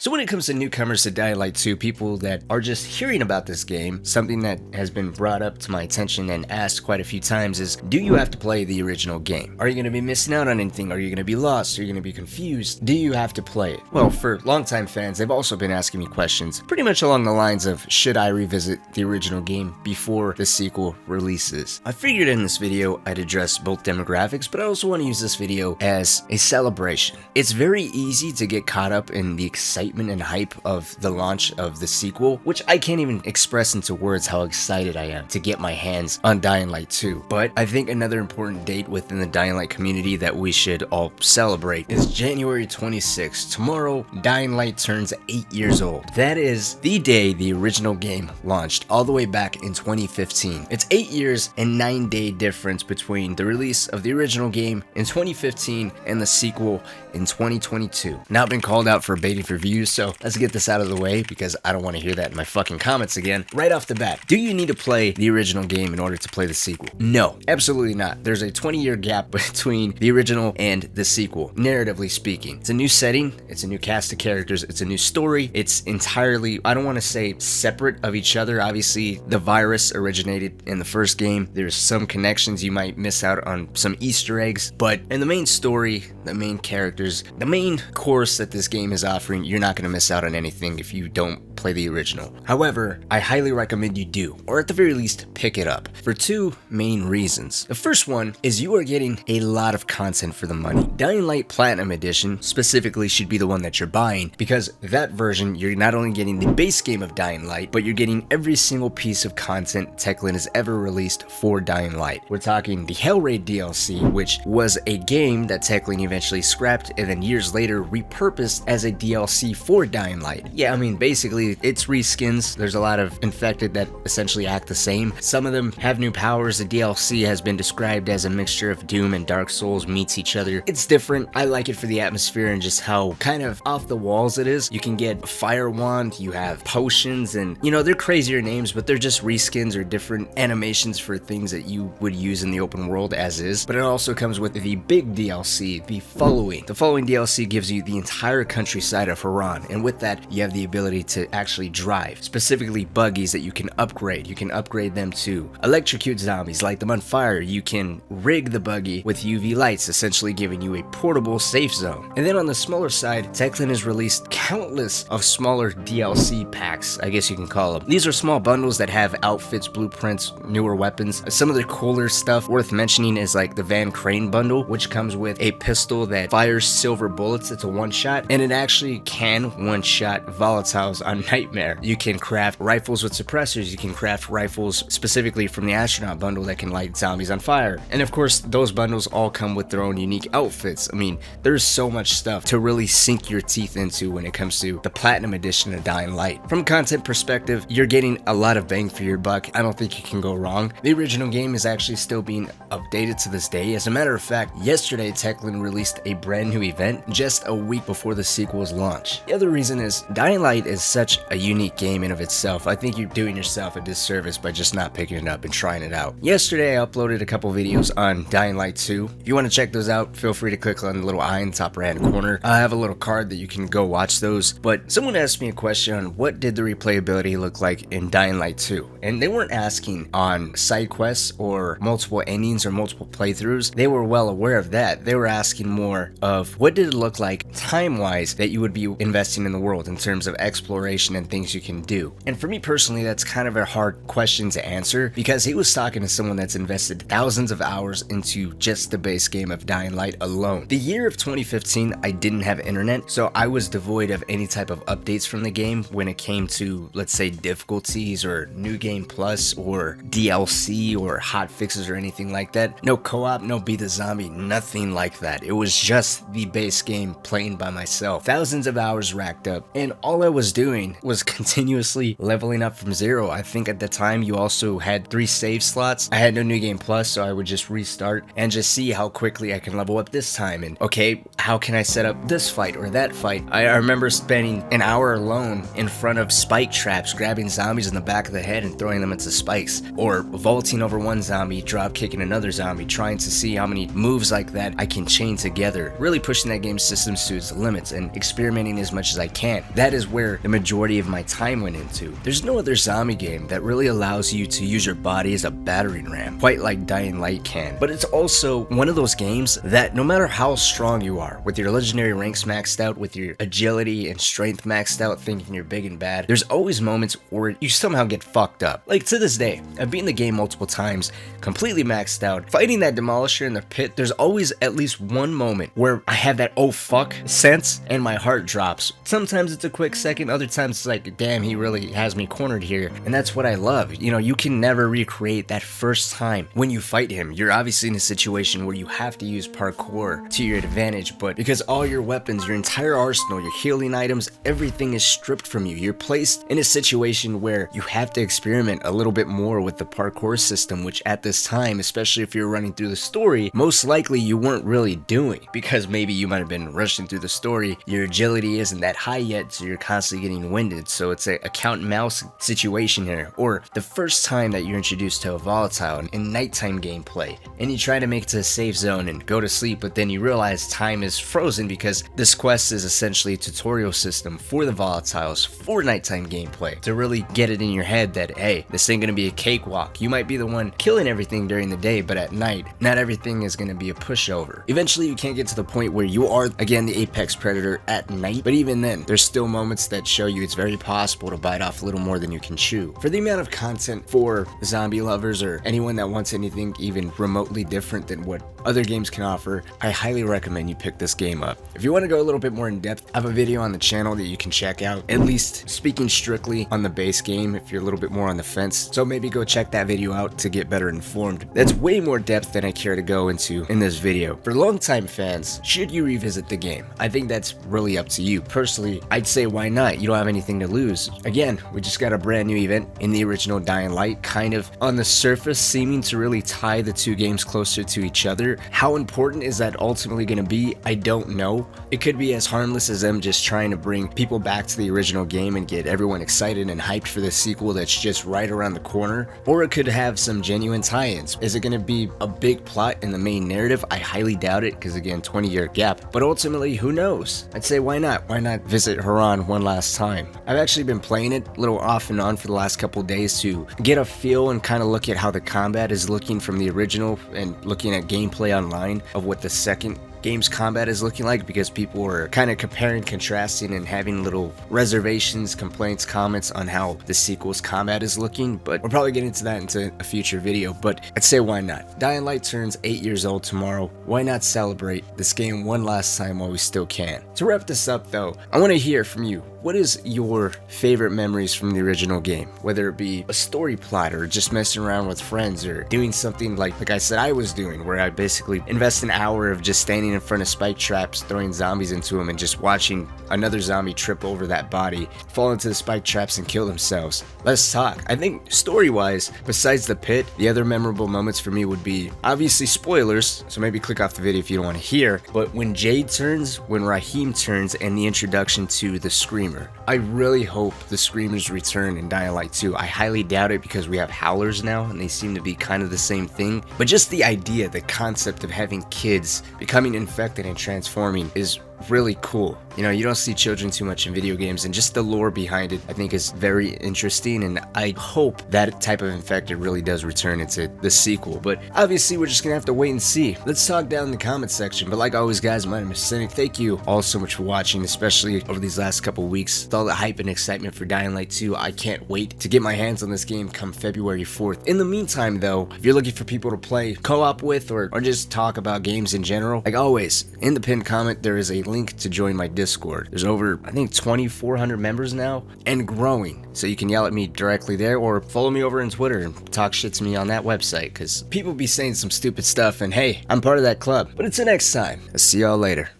So when it comes to newcomers to Dying Light 2, people that are just hearing about this game, something that has been brought up to my attention and asked quite a few times is, do you have to play the original game? Are you going to be missing out on anything? Are you going to be lost? Are you going to be confused? Do you have to play it? Well, for longtime fans, they've also been asking me questions pretty much along the lines of, should I revisit the original game before the sequel releases? I figured in this video I'd address both demographics, but I also want to use this video as a celebration. It's very easy to get caught up in the excitement and hype of the launch of the sequel, which I can't even express into words how excited I am to get my hands on Dying Light 2. But I think another important date within the Dying Light community that we should all celebrate is January 26th. Tomorrow, Dying Light turns 8 years old. That is the day the original game launched, all the way back in 2015. It's 8 years and 9-day difference between the release of the original game in 2015 and the sequel in 2022. Now I've been called out for baiting for views, so let's get this out of the way because I don't want to hear that in my fucking comments again. Right off the bat, do you need to play the original game in order to play the sequel? No, absolutely not. There's a 20-year gap between the original and the sequel, narratively speaking. It's a new setting, it's a new cast of characters, it's a new story. It's entirely, I don't want to say separate of each other. Obviously, the virus originated in the first game. There's some connections, you might miss out on some Easter eggs, but in the main story, the main characters, the main course that this game is offering, you're not going to miss out on anything if you don't play the original. However, I highly recommend you do, or at the very least, pick it up for two main reasons. The first one is you are getting a lot of content for the money. Dying Light Platinum Edition specifically should be the one that you're buying, because that version, you're not only getting the base game of Dying Light, but you're getting every single piece of content Techland has ever released for Dying Light. We're talking the Hell Raid DLC, which was a game that Techland eventually scrapped and then years later repurposed as a DLC for Dying Light. Yeah, I mean, basically, it's reskins. There's a lot of infected that essentially act the same. Some of them have new powers. The DLC has been described as a mixture of Doom and Dark Souls meets each other. It's different. I like it for the atmosphere and just how kind of off the walls it is. You can get Fire Wand, you have potions, and you know, they're crazier names, but they're just reskins or different animations for things that you would use in the open world as is. But it also comes with the big DLC, the Following. The Following DLC gives you the entire countryside of Haran, and with that, you have the ability to actually drive, specifically buggies that you can upgrade. You can upgrade them to electrocute zombies, light them on fire. You can rig the buggy with UV lights, essentially giving you a portable safe zone. And then on the smaller side, Techland has released countless of smaller DLC packs, I guess you can call them. These are small bundles that have outfits, blueprints, newer weapons. Some of the cooler stuff worth mentioning is like the Van Crane bundle, which comes with a pistol that fires silver bullets. It's a one-shot, and it actually can one-shot volatiles on Nightmare. You can craft rifles with suppressors. You can craft rifles specifically from the astronaut bundle that can light zombies on fire. And of course, those bundles all come with their own unique outfits. I mean, there's so much stuff to really sink your teeth into when it comes to the Platinum Edition of Dying Light. From a content perspective, you're getting a lot of bang for your buck. I don't think you can go wrong. The original game is actually still being updated to this day. As a matter of fact, yesterday Techland released a brand new event just a week before the sequel's launch. The other reason is Dying Light is such a unique game in of itself. I think you're doing yourself a disservice by just not picking it up and trying it out. Yesterday I uploaded a couple videos on Dying Light 2. If you want to check those out, feel free to click on the little eye in the top right hand corner. I have a little card that you can go watch those. But someone asked me a question on what did the replayability look like in Dying Light 2, and they weren't asking on side quests or multiple endings or multiple playthroughs. They were well aware of that. They were asking more of what did it look like time-wise that you would be investing in the world in terms of exploration and things you can do. And for me personally, that's kind of a hard question to answer because he was talking to someone that's invested thousands of hours into just the base game of Dying Light alone. The year of 2015, I didn't have internet, so I was devoid of any type of updates from the game when it came to, let's say, difficulties or New Game Plus or DLC or hot fixes or anything like that. No co-op, no beat the zombie, nothing like that. It was just the base game playing by myself. Thousands of hours racked up, and all I was doing and was continuously leveling up from zero. I think at the time you also had 3 save slots. I had no New Game Plus, so I would just restart and just see how quickly I can level up this time, and okay, how can I set up this fight or that fight. I remember spending an hour alone in front of spike traps, grabbing zombies in the back of the head and throwing them into spikes, or vaulting over one zombie, drop kicking another zombie, trying to see how many moves like that I can chain together, really pushing that game's systems to its limits and experimenting as much as I can. That is where the majority of my time went into. There's no other zombie game that really allows you to use your body as a battering ram, quite like Dying Light can. But it's also one of those games that no matter how strong you are, with your legendary ranks maxed out, with your agility and strength maxed out, thinking you're big and bad, there's always moments where you somehow get fucked up. Like to this day, I've beaten the game multiple times, completely maxed out, fighting that demolisher in the pit. There's always at least one moment where I have that oh fuck sense and my heart drops. Sometimes it's a quick second, other times it's like, damn, he really has me cornered here. And that's what I love. You know, you can never recreate that first time when you fight him. You're obviously in a situation where you have to use parkour to your advantage, but because all your weapons, your entire arsenal, your healing items, everything is stripped from you, you're placed in a situation where you have to experiment a little bit more with the parkour system, which at this time, especially if you're running through the story, most likely you weren't really doing, because maybe you might have been rushing through the story, your agility isn't that high yet, so you're constantly getting winded, so it's a cat and mouse situation here. Or the first time that you're introduced to a volatile in nighttime gameplay, and you try to make it to a safe zone and go to sleep, but then you realize time is frozen because this quest is essentially a tutorial system for the volatiles for nighttime gameplay, to really get it in your head that, hey, this ain't gonna be a cakewalk. You might be the one killing everything during the day, but at night, not everything is gonna be a pushover. Eventually, you can't get to the point where you are, again, the apex predator at night, but even then, there's still moments that show you it's very possible to bite off a little more than you can chew. For the amount of content for zombie lovers or anyone that wants anything even remotely different than what other games can offer, I highly recommend you pick this game up. If you want to go a little bit more in depth, I have a video on the channel that you can check out, at least speaking strictly on the base game if you're a little bit more on the fence, so maybe go check that video out to get better informed. That's way more depth than I care to go into in this video. For longtime fans, should you revisit the game? I think that's really up to you. Personally, I'd say why not? You don't have anything to lose. Again, we just got a brand new event in the original Dying Light, kind of on the surface seeming to really tie the two games closer to each other. How important is that ultimately going to be? I don't know. It could be as harmless as them just trying to bring people back to the original game and get everyone excited and hyped for the sequel that's just right around the corner, or it could have some genuine tie-ins. Is it going to be a big plot in the main narrative? I highly doubt it, because again, 20-year gap, but ultimately, who knows? I'd say why not? Why not visit Haran one last time? I've actually been playing it a little off and on for the last couple days to get a feel and kind of look at how the combat is looking from the original, and looking at gameplay online of what the second game's combat is looking like, because people were kind of comparing, contrasting, and having little reservations, complaints, comments on how the sequel's combat is looking, but we'll probably get into that into a future video. But I'd say why not? Dying Light turns 8 years old tomorrow. Why not celebrate this game one last time while we still can? To wrap this up though, I want to hear from you. What is your favorite memories from the original game? Whether it be a story plot, or just messing around with friends, or doing something like I said I was doing, where I basically invest an hour of just standing in front of spike traps, throwing zombies into them, and just watching another zombie trip over that body, fall into the spike traps, and kill themselves. Let's talk. I think story-wise, besides the pit, the other memorable moments for me would be, obviously spoilers, so maybe click off the video if you don't want to hear, but when Jade turns, when Raheem turns, and the introduction to the Screamer. I really hope the Screamers return in Dying Light 2. I highly doubt it, because we have Howlers now, and they seem to be kind of the same thing, but just the idea, the concept of having kids becoming infected and transforming is really cool. You know, you don't see children too much in video games, and just the lore behind it I think is very interesting, and I hope that type of infected really does return into the sequel. But obviously we're just gonna have to wait and see. Let's talk down in the comment section. But like always guys, my name is Cynic. Thank you all so much for watching, especially over these last couple weeks with all the hype and excitement for Dying Light 2. I can't wait to get my hands on this game come February 4th. In the meantime though, if you're looking for people to play co-op with, or just talk about games in general, like always, in the pinned comment there is a link to join my Discord. There's over, I think, 2,400 members now, and growing, so you can yell at me directly there, or follow me over on Twitter and talk shit to me on that website, because people be saying some stupid stuff, and hey, I'm part of that club. But until next time, I'll see y'all later.